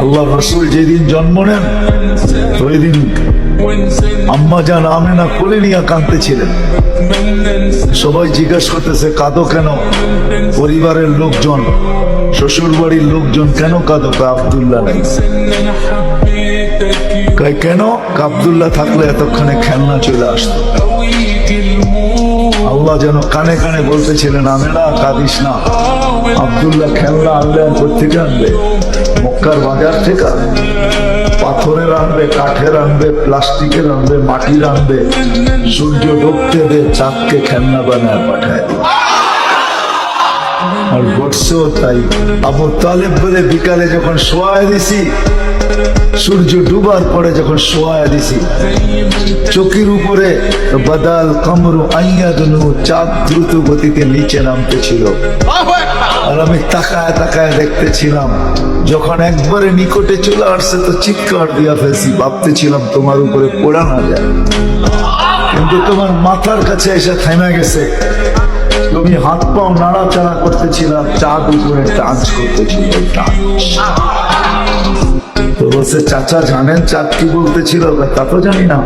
আল্লাহ রাসূল যেদিন জন্ম নেন ওই দিন আম্মা জান আমেনা কোলে নিয়ে কাঁদতেছিলেন। সবাই জিজ্ঞাসা করতেছে কাঁদো কেন? পরিবারের লোকজন, শ্বশুর বাড়ির লোকজন কেন কাঁদো? আব্দুল্লাহ নাই। কেন? আব্দুল্লাহ থাকলে এতক্ষণে খেলনা চলে আসতো। আল্লাহ যেন কানে কানে বলতেছিলেন আমেনা কাঁদিস না, আব্দুল্লাহ খেলনা আনলে কোথেকে আনবে? মক্কার বাজার থেকে। পাথরের আনবে, কাঠের আনবে, প্লাস্টিকের আনবে, মাটির আনবে, সূর্য ডুবতে দে, চাঁদকে খেলনা বানায় পাঠায়। আর ঘটছেও তাই। আবু তালেব বলে বিকালে যখন শোয়ায় দিছি, সূর্য ডুবার পরে যখন শোয়ায় দিছি, চোখের উপরে বাদাল কামরু আইয়াদনু, চাঁদ দ্রুত গতিতে নিচে নামতেছিল। আর আমি তাকায় তাকায় দেখতেছিলাম। যখন একবারে নিকটে চলে আসছে তো চিৎকার দিয়া ফেলছি, ভাবতেছিলাম তোমার উপরে পড়া না যায়, কিন্তু তোমার মাথার কাছে এসে থেমে গেছে। তুমি হাত পাও নাড়াচাড়া করতেছিলাম, চাঁদ উপরে ডান্স করতেছিল। তো বলছে চাচা জানেন চাঁদ কি বলতেছিল? তা তো জানি না।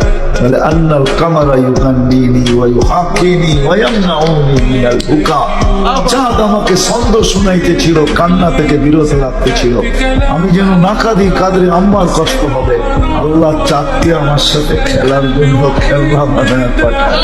বলে আন্নাল কামারা ইউগান্নিনি ওয়া ইউহাকিনি ওয়া ইয়ামনাউনি মিনাল বুকা। চাঁদ আমাকে ছন্দ শুনাইতেছিল, কান্না থেকে বিরত রাখতেছিল। আমি যেন না কাঁদি, কাঁদলে আম্মার কষ্ট হবে। আল্লাহ চাঁদকে আমার সাথে খেলার জন্য খেলনা বানায় পাঠায়।